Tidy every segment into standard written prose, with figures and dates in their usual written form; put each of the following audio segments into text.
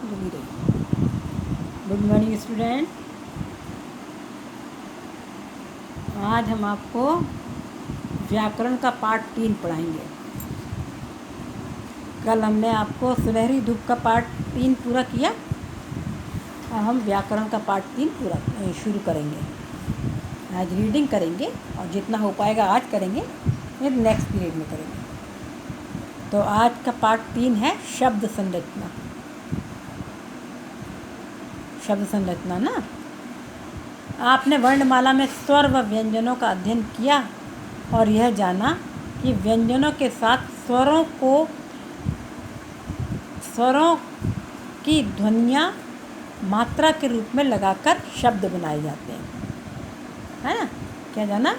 लगी रही। Good morning student. आज हम आपको व्याकरण का पार्ट 3 पढ़ाएंगे। कल हमने आपको सुनहरी धूप का पार्ट 3 पूरा किया। अब हम व्याकरण का पार्ट 3 पूरा शुरू करेंगे। आज रीडिंग करेंगे और जितना हो पाएगा आज करेंगे, फिर नेक्स्ट पीरियड में करेंगे। तो आज का पार्ट 3 है शब्द संरचना। शब्द संरचना ना, आपने वर्णमाला में स्वर व व्यंजनों का अध्ययन किया और यह जाना कि व्यंजनों के साथ स्वरों की ध्वनियाँ मात्रा के रूप में लगाकर शब्द बनाए जाते हैं, है ना। क्या जाना?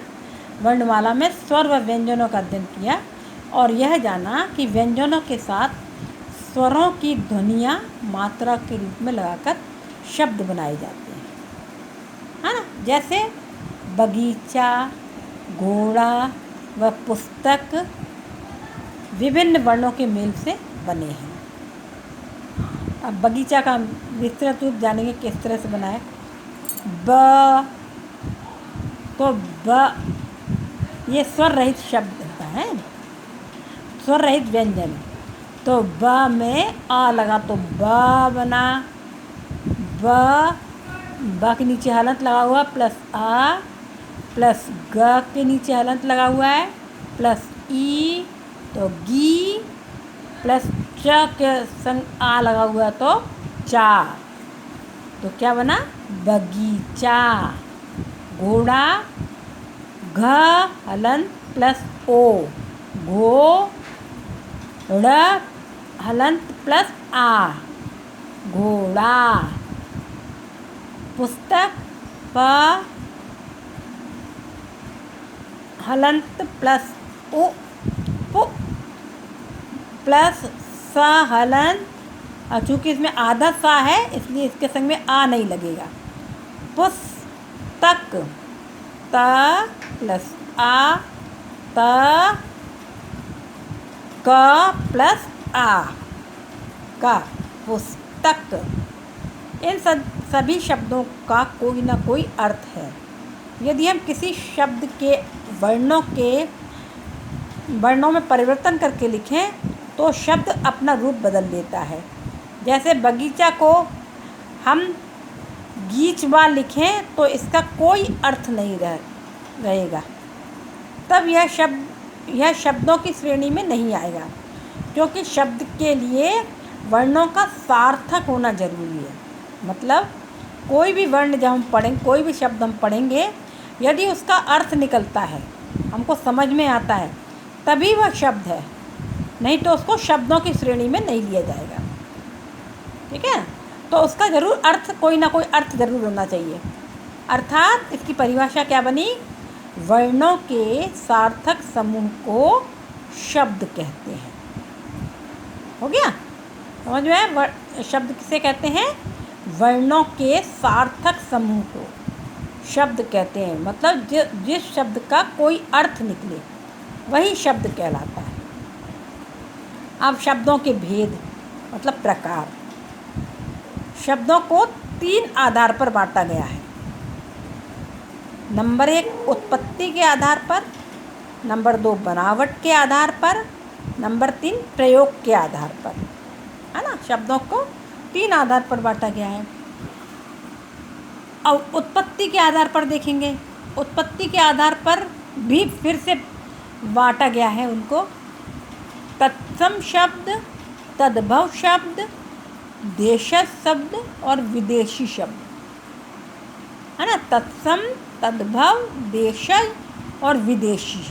वर्णमाला में स्वर व व्यंजनों का अध्ययन किया और यह जाना कि व्यंजनों के साथ स्वरों की ध्वनियाँ मात्रा के रूप में लगाकर शब्द बनाए जाते हैं, है ना। जैसे बगीचा, घोड़ा व पुस्तक विभिन्न वर्णों के मेल से बने हैं। अब बगीचा का विस्तृत रूप जानेंगे किस तरह से बना है। ब, तो ब ये स्वर रहित शब्द होता है, स्वर रहित व्यंजन। तो ब में आ लगा तो ब बना। ब के नीचे हलंत लगा हुआ प्लस आ, प्लस ग के नीचे हलंत लगा हुआ है प्लस ई, तो गी, प्लस च के संग आ लगा हुआ तो चा। तो क्या बना? बगीचा। घोड़ा, घ हलंत प्लस ओ, घोड़ा हलंत प्लस आ, घोड़ा। पुस्तक, प हलंत प्लस उ, पु प्लस स हलंत, और चूँकि इसमें आधा सा है इसलिए इसके संग में आ नहीं लगेगा। पुस्तक, त प्लस आ, त क प्लस आ, का, पुस्तक। इन सभी शब्दों का कोई ना कोई अर्थ है। यदि हम किसी शब्द के वर्णों में परिवर्तन करके लिखें तो शब्द अपना रूप बदल लेता है। जैसे बगीचा को हम गीचवा लिखें तो इसका कोई अर्थ नहीं रहेगा, तब यह शब्दों की श्रेणी में नहीं आएगा, क्योंकि शब्द के लिए वर्णों का सार्थक होना जरूरी है। मतलब कोई भी वर्ण जब हम पढ़ेंगे, कोई भी शब्द हम पढ़ेंगे, यदि उसका अर्थ निकलता है, हमको समझ में आता है, तभी वह शब्द है, नहीं तो उसको शब्दों की श्रेणी में नहीं लिया जाएगा। ठीक है, तो उसका ज़रूर अर्थ, कोई ना कोई अर्थ ज़रूर होना चाहिए। अर्थात इसकी परिभाषा क्या बनी? वर्णों के सार्थक समूह को शब्द कहते हैं। हो गया? समझ में? शब्द किसे कहते हैं? वर्णों के सार्थक समूह को शब्द कहते हैं। मतलब जिस शब्द का कोई अर्थ निकले वही शब्द कहलाता है। अब शब्दों के भेद मतलब प्रकार। शब्दों को 3 आधार पर बांटा गया है। नंबर 1 उत्पत्ति के आधार पर, नंबर 2 बनावट के आधार पर, नंबर 3 प्रयोग के आधार पर, है ना। शब्दों को 3 आधार पर बांटा गया है। अब उत्पत्ति के आधार पर देखेंगे। उत्पत्ति के आधार पर भी फिर से बांटा गया है उनको। तत्सम शब्द, तद्भव शब्द, देशज शब्द और विदेशी शब्द, है ना। तत्सम, तद्भव, देशज और विदेशी,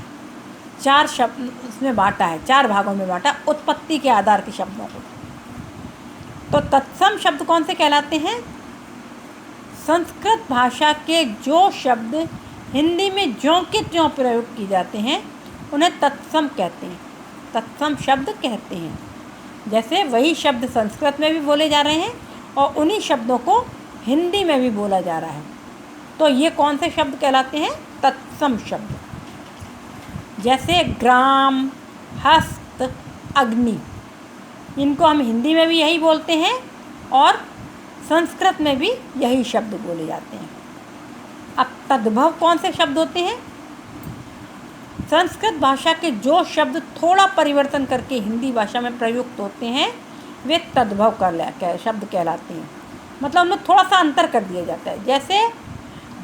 4 शब्द उसमें बांटा है, 4 भागों में बांटा उत्पत्ति के आधार के शब्दों को। तो तत्सम शब्द कौन से कहलाते हैं? संस्कृत भाषा के जो शब्द हिंदी में ज्यों के त्यों प्रयोग किए जाते हैं उन्हें तत्सम कहते हैं, तत्सम शब्द कहते हैं। जैसे वही शब्द संस्कृत में भी बोले जा रहे हैं और उन्हीं शब्दों को हिंदी में भी बोला जा रहा है, तो ये कौन से शब्द कहलाते हैं? तत्सम शब्द। जैसे ग्राम, हस्त, अग्नि, इनको हम हिंदी में भी यही बोलते हैं और संस्कृत में भी यही शब्द बोले जाते हैं। अब तद्भव कौन से शब्द होते हैं? संस्कृत भाषा के जो शब्द थोड़ा परिवर्तन करके हिंदी भाषा में प्रयुक्त होते हैं वे तद्भव शब्द कहलाते हैं। मतलब उनमें थोड़ा सा अंतर कर दिया जाता है। जैसे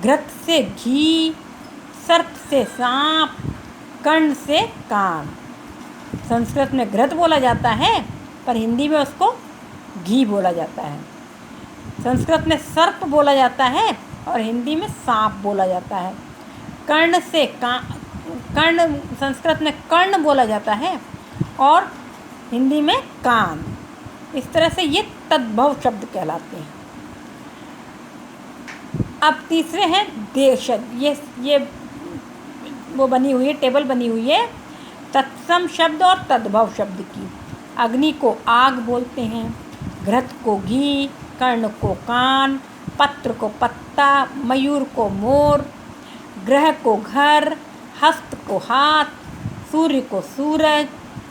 घृत से घी, सर्प से सांप, कर्ण से कान। संस्कृत में घृत बोला जाता है पर हिंदी में उसको घी बोला जाता है। संस्कृत में सर्प बोला जाता है और हिंदी में सांप बोला जाता है। कर्ण संस्कृत में कर्ण बोला जाता है और हिंदी में कान। इस तरह से ये तद्भव शब्द कहलाते हैं। अब तीसरे हैं देशज। ये वो बनी हुई है, टेबल बनी हुई है तत्सम शब्द और तद्भव शब्द की। अग्नि को आग बोलते हैं, घृत को घी, कर्ण को कान, पत्र को पत्ता, मयूर को मोर, ग्रह को घर, हस्त को हाथ, सूर्य को सूरज,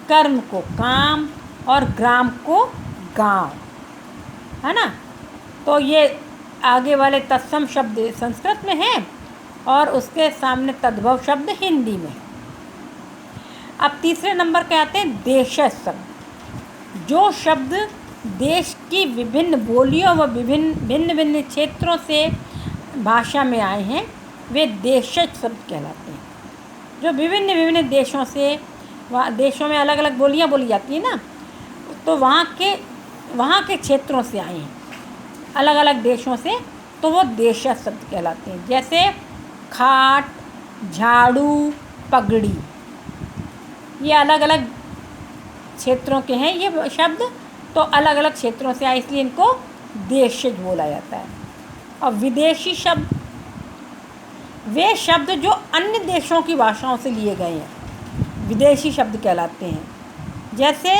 कर्म को काम और ग्राम को गांव, है ना। तो ये आगे वाले तत्सम शब्द संस्कृत में हैं और उसके सामने तद्भव शब्द हिंदी में। अब तीसरे नंबर पे आते हैं देशज शब्द। जो शब्द देश की विभिन्न बोलियों व भिन्न भिन्न क्षेत्रों से भाषा में आए हैं वे देशज शब्द कहलाते हैं। जो विभिन्न देशों से, देशों में अलग अलग बोलियां बोली जाती है ना, तो वहाँ के क्षेत्रों से आए हैं अलग अलग देशों से, तो वो देशज शब्द कहलाते हैं। जैसे खाट, झाड़ू, पगड़ी, ये अलग अलग क्षेत्रों के हैं ये शब्द, तो अलग अलग क्षेत्रों से आए इसलिए इनको देशज बोला जाता है। और विदेशी शब्द वे शब्द जो अन्य देशों की भाषाओं से लिए गए हैं विदेशी शब्द कहलाते हैं। जैसे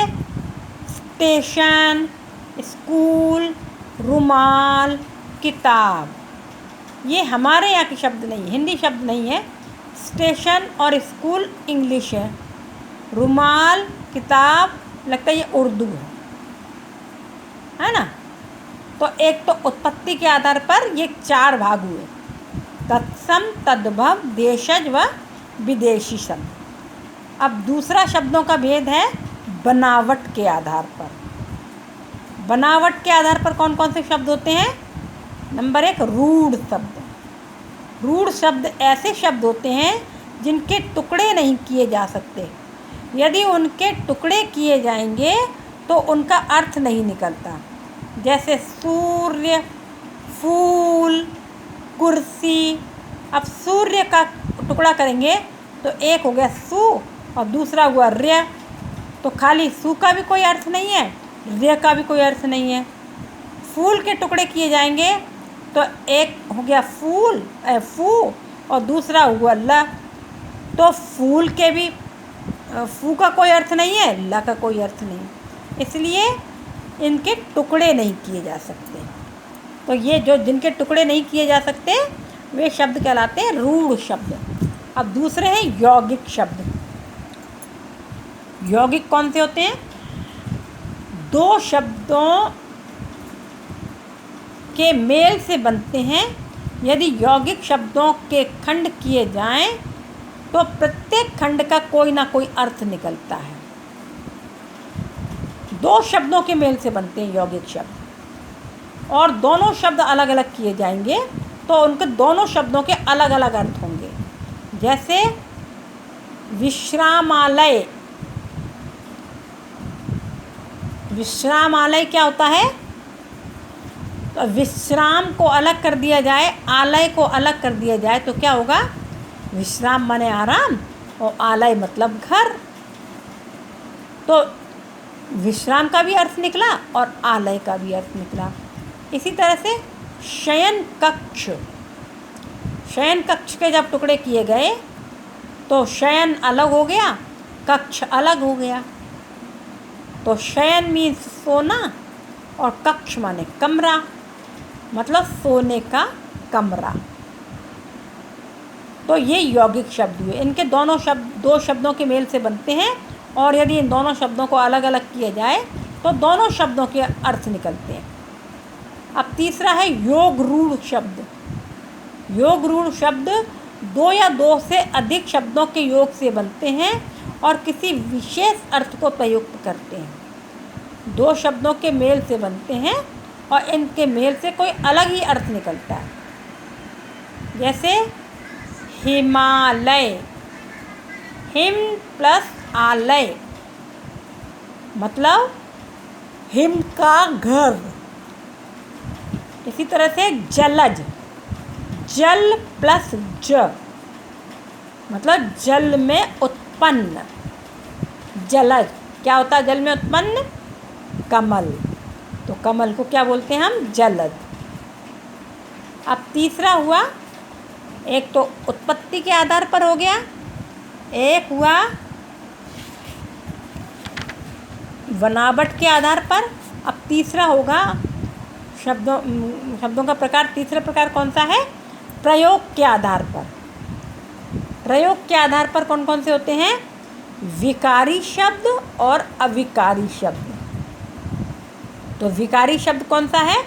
स्टेशन, स्कूल, रुमाल, किताब, ये हमारे यहाँ के शब्द नहीं, हिंदी शब्द नहीं है। स्टेशन और स्कूल इंग्लिश है, रुमाल, किताब लगता है ये उर्दू है ना। तो एक तो उत्पत्ति के आधार पर ये 4 भाग हुए, तत्सम, तद्भव, देशज व विदेशी शब्द। अब दूसरा शब्दों का भेद है बनावट के आधार पर। बनावट के आधार पर कौन कौन से शब्द होते हैं? नंबर 1 रूढ़ शब्द। रूढ़ शब्द ऐसे शब्द होते हैं जिनके टुकड़े नहीं किए जा सकते। यदि उनके टुकड़े किए जाएंगे तो उनका अर्थ नहीं निकलता। जैसे सूर्य, फूल, कुर्सी। अब सूर्य का टुकड़ा करेंगे तो एक हो गया सू और दूसरा हुआ र्य, तो खाली सू का भी कोई अर्थ नहीं है, र्य का भी कोई अर्थ नहीं है। फूल के टुकड़े किए जाएंगे तो एक हो गया फूल फू और दूसरा हुआ ल, तो फूल के भी फू का कोई अर्थ नहीं है, ल का कोई अर्थ नहीं, इसलिए इनके टुकड़े नहीं किए जा सकते। तो ये जो जिनके टुकड़े नहीं किए जा सकते वे शब्द कहलाते हैं रूढ़ शब्द। अब दूसरे हैं यौगिक शब्द। यौगिक कौन से होते हैं? 2 शब्दों के मेल से बनते हैं। यदि यौगिक शब्दों के खंड किए जाएं तो प्रत्येक खंड का कोई ना कोई अर्थ निकलता है। 2 शब्दों के मेल से बनते हैं यौगिक शब्द और दोनों शब्द अलग अलग किए जाएंगे तो उनके दोनों शब्दों के अलग अलग अर्थ होंगे। जैसे विश्रामालय। विश्रामालय क्या होता है? तो विश्राम को अलग कर दिया जाए, आलय को अलग कर दिया जाए तो क्या होगा? विश्राम माने आराम और आलय मतलब घर। तो विश्राम का भी अर्थ निकला और आलय का भी अर्थ निकला। इसी तरह से शयन कक्ष। शयन कक्ष के जब टुकड़े किए गए तो शयन अलग हो गया, कक्ष अलग हो गया। तो शयन मीन्स सोना और कक्ष माने कमरा, मतलब सोने का कमरा। तो ये यौगिक शब्द हुए। इनके दोनों शब्द 2 शब्दों के मेल से बनते हैं और यदि इन दोनों शब्दों को अलग अलग किया जाए तो दोनों शब्दों के अर्थ निकलते हैं। अब तीसरा है योग रूढ़ शब्द। योग रूढ़ शब्द दो या दो से अधिक शब्दों के योग से बनते हैं और किसी विशेष अर्थ को प्रयुक्त करते हैं। दो शब्दों के मेल से बनते हैं और इनके मेल से कोई अलग ही अर्थ निकलता है। जैसे हिमालय, हिम प्लस आलय, मतलब हिम का घर। इसी तरह से जलज, जल प्लस ज, मतलब जल में उत्पन्न। जलज क्या होता है जल में उत्पन्न? कमल। तो कमल को क्या बोलते हैं हम? जलद। अब तीसरा हुआ, एक तो उत्पत्ति के आधार पर हो गया, एक हुआ बनावट के आधार पर। अब तीसरा होगा शब्दों का प्रकार। तीसरा प्रकार कौन सा है? प्रयोग के आधार पर। प्रयोग के आधार पर कौन कौन से होते हैं? विकारी शब्द और अविकारी शब्द। तो विकारी शब्द कौन सा है?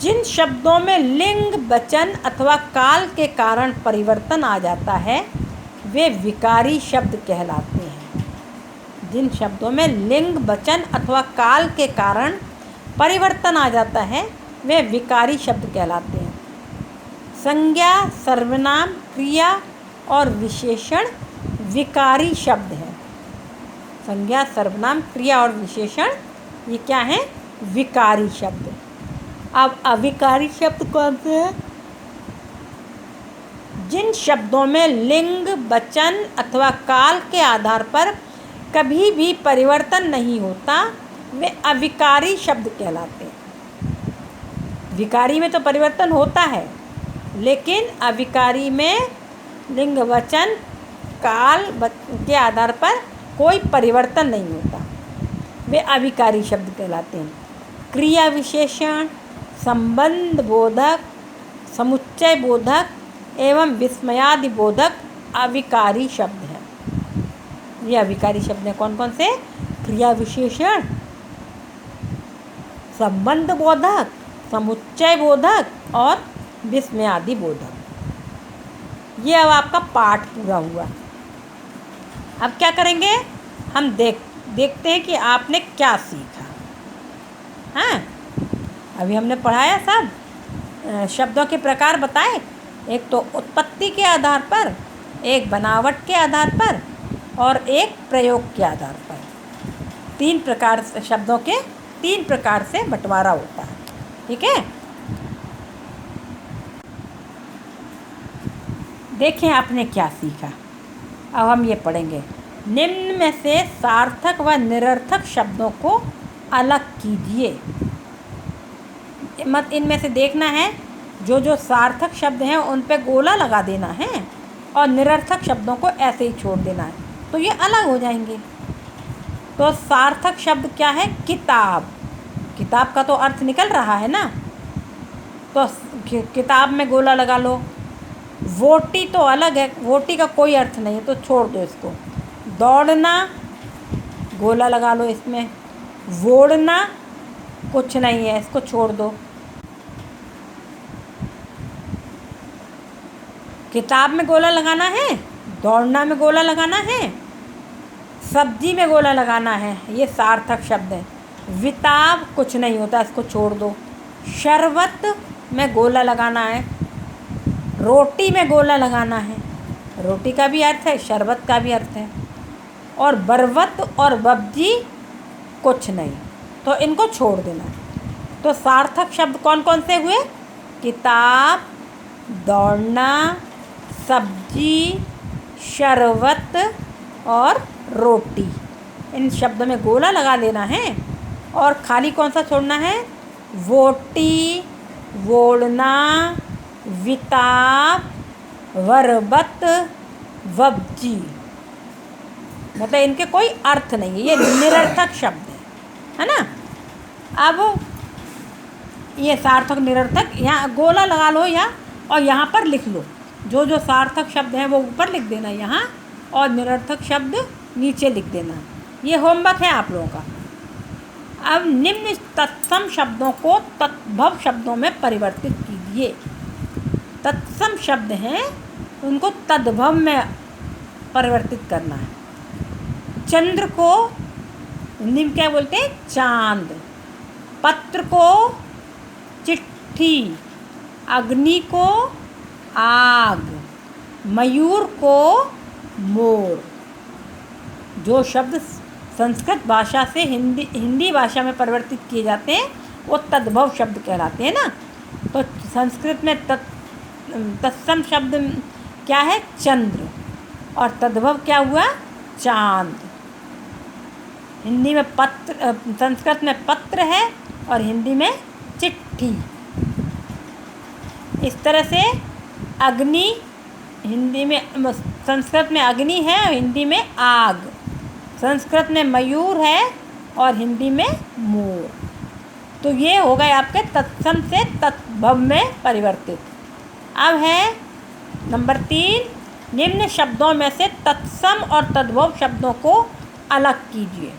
जिन शब्दों में लिंग, वचन अथवा काल के कारण परिवर्तन आ जाता है वे विकारी शब्द कहलाते हैं। जिन शब्दों में लिंग, वचन अथवा काल के कारण परिवर्तन आ जाता है वे विकारी शब्द कहलाते हैं। संज्ञा, सर्वनाम, क्रिया और विशेषण विकारी शब्द हैं। संज्ञा, सर्वनाम, क्रिया और विशेषण ये क्या हैं? विकारी शब्द। अब अविकारी शब्द कौन से हैं? जिन शब्दों में लिंग, वचन अथवा काल के आधार पर कभी भी परिवर्तन नहीं होता वे अविकारी शब्द कहलाते हैं। विकारी में तो परिवर्तन होता है, लेकिन अविकारी में लिंग, वचन, काल के आधार पर कोई परिवर्तन नहीं होता, वे अविकारी शब्द कहलाते हैं। क्रिया विशेषण, संबंध बोधक, समुच्चय बोधक एवं विस्मयादि बोधक अविकारी शब्द हैं। ये अविकारी शब्द हैं कौन कौन से? क्रिया विशेषण, संबंध बोधक, समुच्चय बोधक और विस्मयादि बोधक। ये अब आपका पाठ पूरा हुआ। अब क्या करेंगे हम? देखते हैं कि आपने क्या सीखा। हाँ, अभी हमने पढ़ाया सब शब्दों के प्रकार बताए। एक तो उत्पत्ति के आधार पर, एक बनावट के आधार पर और एक प्रयोग के आधार पर। तीन प्रकार से शब्दों के तीन प्रकार से बंटवारा होता है। ठीक है, देखें आपने क्या सीखा। अब हम ये पढ़ेंगे। निम्न में से सार्थक व निरर्थक शब्दों को अलग कीजिए। मत इनमें से देखना है, जो जो सार्थक शब्द हैं उन पे गोला लगा देना है और निरर्थक शब्दों को ऐसे ही छोड़ देना है, तो ये अलग हो जाएंगे। तो सार्थक शब्द क्या है? किताब। किताब का तो अर्थ निकल रहा है ना, तो किताब में गोला लगा लो। वोटी तो अलग है, वोटी का कोई अर्थ नहीं है, तो छोड़ दो इसको। दौड़ना, गोला लगा लो इसमें। वोड़ना कुछ नहीं है, इसको छोड़ दो। किताब में गोला लगाना है, दौड़ना में गोला लगाना है, सब्जी में गोला लगाना है, ये सार्थक शब्द है। विताब कुछ नहीं होता, इसको छोड़ दो। शरबत में गोला लगाना है, रोटी में गोला लगाना है, रोटी का भी अर्थ है, शरबत का भी अर्थ है। और बरबत और बब्जी कुछ नहीं, तो इनको छोड़ देना। तो सार्थक शब्द कौन कौन से हुए? किताब, दौड़ना, सब्जी, शरबत और रोटी। इन शब्दों में गोला लगा देना है और खाली कौन सा छोड़ना है? वोटी, वोड़ना, विताब, बरबत, वब्जी। मतलब इनके कोई अर्थ नहीं है, ये निरर्थक शब्द है ना। अब ये सार्थक निरर्थक यहाँ गोला लगा लो या और यहाँ पर लिख लो। जो जो सार्थक शब्द हैं वो ऊपर लिख देना यहाँ, और निरर्थक शब्द नीचे लिख देना। ये होमवर्क है आप लोगों का। अब निम्न तत्सम शब्दों को तद्भव शब्दों में परिवर्तित कीजिए। तत्सम शब्द हैं उनको तद्भव में परिवर्तित करना है। चंद्र को हिंदी में क्या बोलते हैं? चांद। पत्र को चिट्ठी। अग्नि को आग। मयूर को मोर। जो शब्द संस्कृत भाषा से हिंदी भाषा में परिवर्तित किए जाते हैं वो तद्भव शब्द कहलाते हैं ना। तो संस्कृत में तत्सम शब्द क्या है? चंद्र। और तद्भव क्या हुआ? चांद। हिंदी में पत्र, संस्कृत में पत्र है और हिंदी में चिट्ठी। इस तरह से अग्नि हिंदी में, संस्कृत में अग्नि है और हिंदी में आग। संस्कृत में मयूर है और हिंदी में मोर। तो ये हो गए आपके तत्सम से तद्भव में परिवर्तित। अब है नंबर 3, निम्न शब्दों में से तत्सम और तद्भव शब्दों को अलग कीजिए।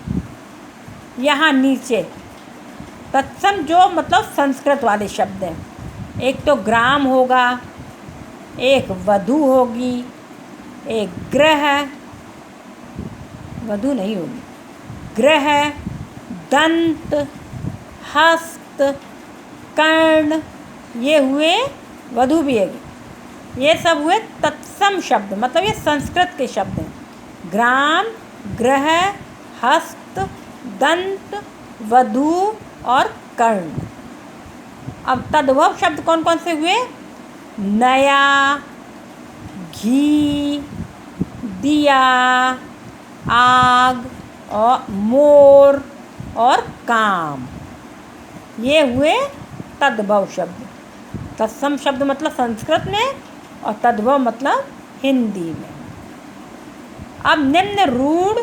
यहाँ नीचे तत्सम जो मतलब संस्कृत वाले शब्द हैं, एक तो ग्राम होगा, एक वधु होगी, एक ग्रह, वधु नहीं होगी, ग्रह, दंत, हस्त, कर्ण, ये हुए, वधु भी है, ये सब हुए तत्सम शब्द, मतलब ये संस्कृत के शब्द हैं। ग्राम, ग्रह, हस्त, दंत, वधु और कर्ण। अब तद्भव शब्द कौन कौन से हुए? नया, घी, दिया, आग और मोर और काम, ये हुए तद्भव शब्द। तत्सम शब्द मतलब संस्कृत में और तद्भव मतलब हिंदी में। अब निम्न रूढ़,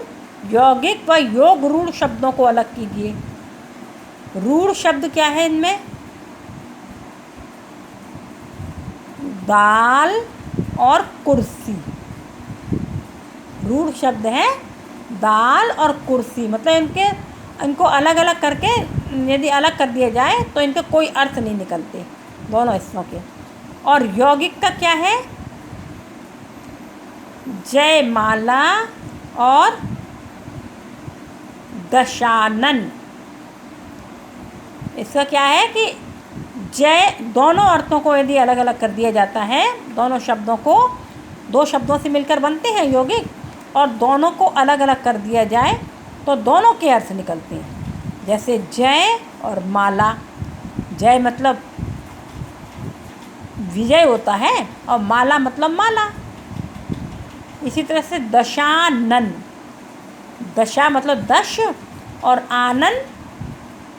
यौगिक व योग रूढ़ शब्दों को अलग कीजिए। रूढ़ शब्द क्या है इनमें? दाल और कुर्सी। रूढ़ शब्द है दाल और कुर्सी, मतलब इनको अलग अलग करके यदि अलग कर दिया जाए तो इनके कोई अर्थ नहीं निकलते दोनों हिस्सों के। और यौगिक का क्या है? जयमाला और दशानन। इसका क्या है कि जय, दोनों अर्थों को यदि अलग अलग कर दिया जाता है, दोनों शब्दों को, दो शब्दों से मिलकर बनते हैं यौगिक, और दोनों को अलग अलग कर दिया जाए तो दोनों के अर्थ निकलते हैं। जैसे जय और माला। जय मतलब विजय होता है और माला मतलब माला। इसी तरह से दशानन, दशा मतलब 10 और आनन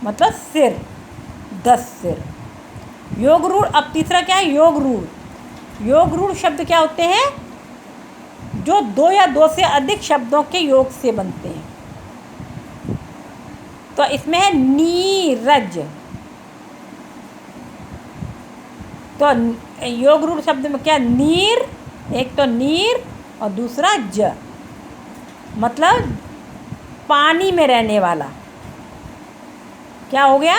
मतलब सिर, 10 सिर। योग रूढ़, अब तीसरा क्या है? योग रूढ़। योग रूढ़ शब्द क्या होते हैं? जो 2 या 2 से अधिक शब्दों के योग से बनते हैं। तो इसमें है नीरज। तो योग रूढ़ शब्द में क्या? नीर, एक तो नीर और दूसरा ज, मतलब पानी में रहने वाला। क्या हो गया?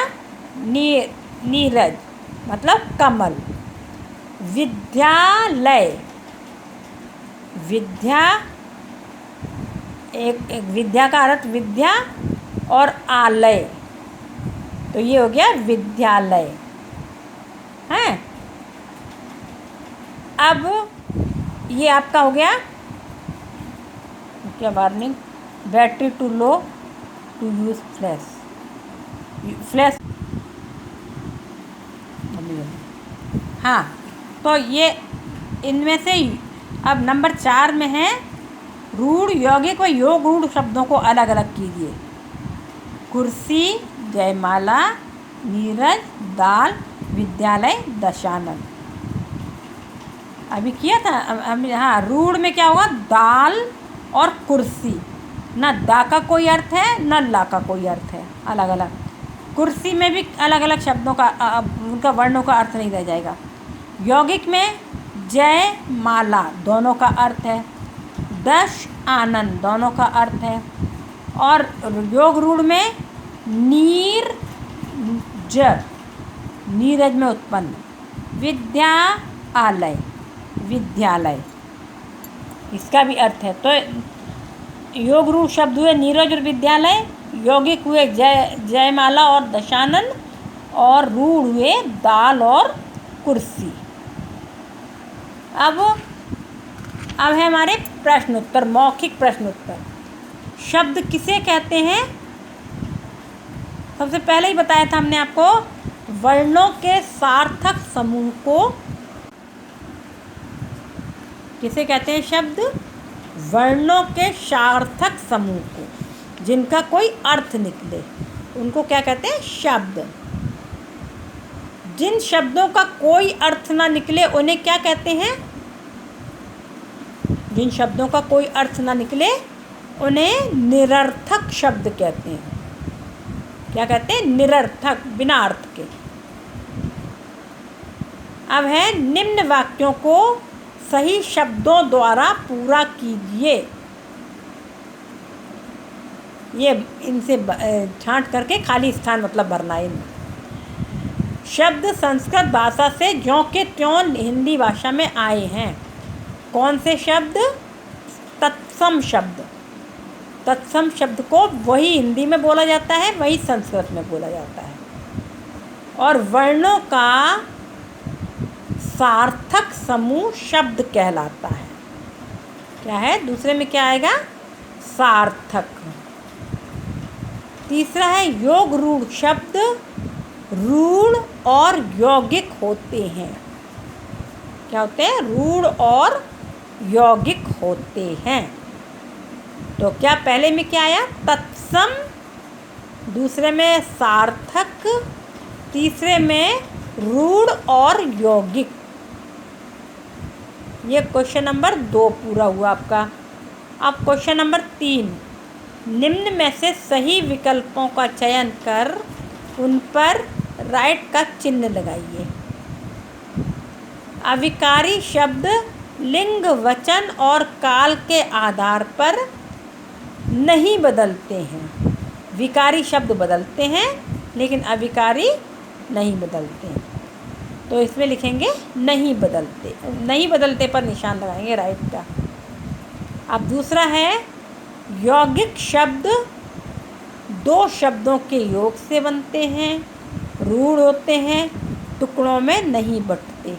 नीरज मतलब कमल। विद्यालय, विद्या, एक विद्या का अर्थ विद्या और आलय, तो ये हो गया विद्यालय है। अब ये आपका हो गया क्या? Warning, battery too low to use flash. हाँ, तो ये इनमें से अब नंबर 4 में है रूढ़, यौगिक व योग रूढ़ शब्दों को अलग अलग कीजिए। कुर्सी, जयमाला, नीरज, दाल, विद्यालय, दशानन। अभी किया था हम। हाँ, रूढ़ में क्या होगा? दाल और कुर्सी। ना दा का कोई अर्थ है ना ला का कोई अर्थ है, अलग अलग। कुर्सी में भी अलग अलग शब्दों का, उनका वर्णों का अर्थ नहीं रह जाएगा। यौगिक में जय माला दोनों का अर्थ है, 10 आनंद दोनों का अर्थ है। और योग रूढ़ में नीरज, नीरज में उत्पन्न। विद्यालय, विद्यालय, इसका भी अर्थ है। तो योग रूढ़ शब्द हुए नीरज और विद्यालय, यौगिक हुए जयमाला और दशानन, और रूढ़ हुए दाल और कुर्सी। अब है हमारे प्रश्नोत्तर, मौखिक प्रश्नोत्तर। शब्द किसे कहते हैं? सबसे पहले ही बताया था हमने आपको, वर्णों के सार्थक समूह को किसे कहते हैं? शब्द वर्णों के सार्थक समूह को, जिनका कोई अर्थ निकले, उनको क्या कहते हैं? शब्द। जिन शब्दों का कोई अर्थ ना निकले उन्हें क्या कहते हैं? जिन शब्दों का कोई अर्थ ना निकले उन्हें निरर्थक शब्द कहते हैं। क्या कहते हैं? निरर्थक, बिना अर्थ के। अब है, निम्न वाक्यों को सही शब्दों द्वारा पूरा कीजिए। ये इनसे छांट करके खाली स्थान मतलब भरना है इनमें। शब्द संस्कृत भाषा से ज्यों के त्यों हिंदी भाषा में आए हैं। कौन से शब्द? तत्सम शब्द। तत्सम शब्द को वही हिंदी में बोला जाता है, वही संस्कृत में बोला जाता है। और वर्णों का सार्थक समूह शब्द कहलाता है। क्या है? दूसरे में क्या आएगा? सार्थक। तीसरा है, योग रूढ़ शब्द रूढ़ और यौगिक होते हैं। क्या होते हैं? रूढ़ और यौगिक होते हैं। तो क्या पहले में क्या आया? तत्सम, दूसरे में सार्थक, तीसरे में रूढ़ और यौगिक। ये क्वेश्चन नंबर 2 पूरा हुआ आपका। अब क्वेश्चन नंबर 3, निम्न में से सही विकल्पों का चयन कर उन पर राइट का चिन्ह लगाइए। अविकारी शब्द लिंग, वचन और काल के आधार पर नहीं बदलते हैं। विकारी शब्द बदलते हैं लेकिन अविकारी नहीं बदलते हैं। तो इसमें लिखेंगे नहीं बदलते। नहीं बदलते पर निशान लगाएंगे राइट का। अब दूसरा है, यौगिक शब्द 2 शब्दों के योग से बनते हैं, रूढ़ होते हैं, टुकड़ों में नहीं बंटते।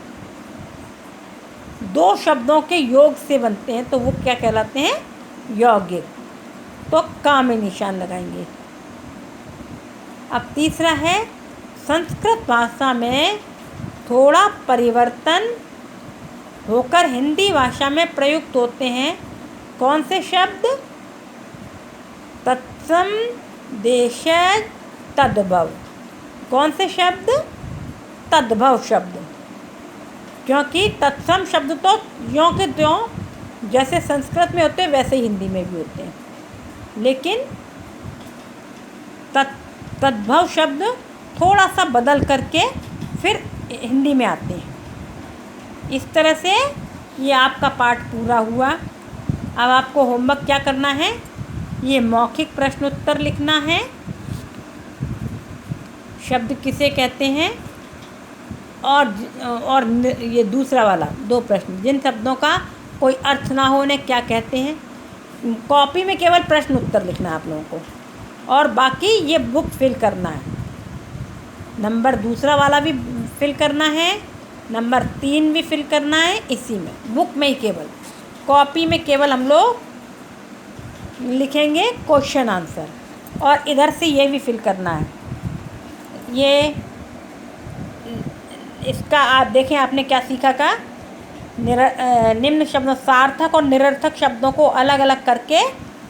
2 शब्दों के योग से बनते हैं तो वो क्या कहलाते हैं? यौगिक। तो का में निशान लगाएंगे। अब तीसरा है, संस्कृत भाषा में थोड़ा परिवर्तन होकर हिंदी भाषा में प्रयुक्त होते हैं। कौन से शब्द? तत्सम, देशज, तद्भव। कौन से शब्द? तद्भव शब्द। क्योंकि तत्सम शब्द तो ज्यों के त्यों जैसे संस्कृत में होते हैं वैसे ही हिंदी में भी होते हैं, लेकिन तद्भव शब्द थोड़ा सा बदल करके फिर हिंदी में आते हैं। इस तरह से ये आपका पाठ पूरा हुआ। अब आपको होमवर्क क्या करना है? ये मौखिक प्रश्नोत्तर लिखना है। शब्द किसे कहते हैं, और ये दूसरा वाला 2 प्रश्न, जिन शब्दों का कोई अर्थ ना हो उन्हें क्या कहते हैं। कॉपी में केवल प्रश्न उत्तर लिखना है आप लोगों को, और बाकी ये बुक फिल करना है। नंबर दूसरा वाला भी फिल करना है, नंबर 3 भी फिल करना है इसी में, बुक में ही। केवल कॉपी में केवल हम लोग लिखेंगे क्वेश्चन आंसर, और इधर से ये भी फिल करना है। ये इसका आप देखें आपने क्या सीखा का, निम्न शब्दों, सार्थक और निरर्थक शब्दों को अलग अलग करके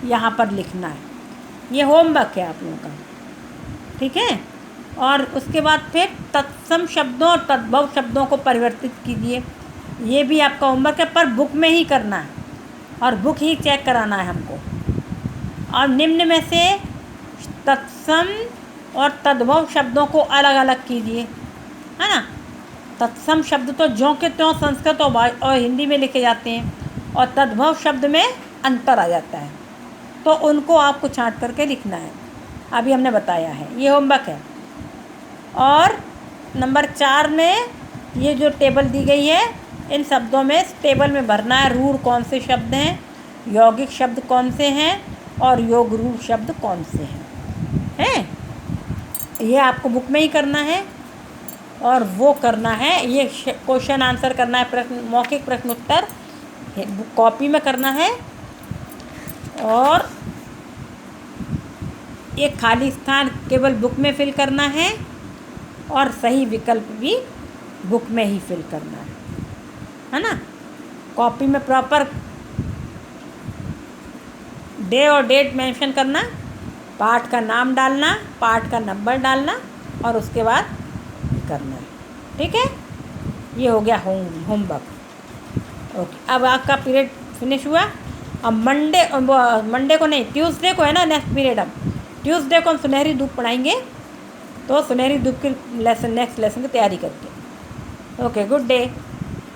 यहाँ पर लिखना है। ये होमवर्क है आप लोगों का, ठीक है। और उसके बाद फिर तत्सम शब्दों और तद्भव शब्दों को परिवर्तित कीजिए। ये भी आपका होमवर्क है, पर बुक में ही करना है और बुक ही चेक कराना है हमको। और निम्न में से तत्सम और तद्भव शब्दों को अलग अलग कीजिए, है ना। तत्सम शब्द तो ज्यों के त्यों संस्कृत और हिंदी में लिखे जाते हैं, और तद्भव शब्द में अंतर आ जाता है, तो उनको आपको छांट करके लिखना है। अभी हमने बताया है, ये होमवर्क है। और नंबर 4 में ये जो टेबल दी गई है, इन शब्दों में इस टेबल में भरना है रूढ़ कौन से शब्द हैं, यौगिक शब्द कौन से हैं और योग रूढ़ शब्द कौन से हैं। ये आपको बुक में ही करना है और वो करना है, ये क्वेश्चन आंसर करना है, प्रश्न मौखिक प्रश्न उत्तर कॉपी में करना है और एक खाली स्थान केवल बुक में फिल करना है और सही विकल्प भी बुक में ही फिल करना है ना। कॉपी में प्रॉपर डे और डेट मेंशन करना, पाठ का नाम डालना, पाठ का नंबर डालना और उसके बाद करना है। ठीक है, ये हो गया होमवर्क। ओके, अब आपका पीरियड फिनिश हुआ। अब मंडे को नहीं, ट्यूसडे को है ना नेक्स्ट पीरियड। अब ट्यूसडे को हम सुनहरी धूप पढ़ाएंगे, तो सुनहरी धूप की नेक्स्ट लेसन की तैयारी करके। Okay, good day.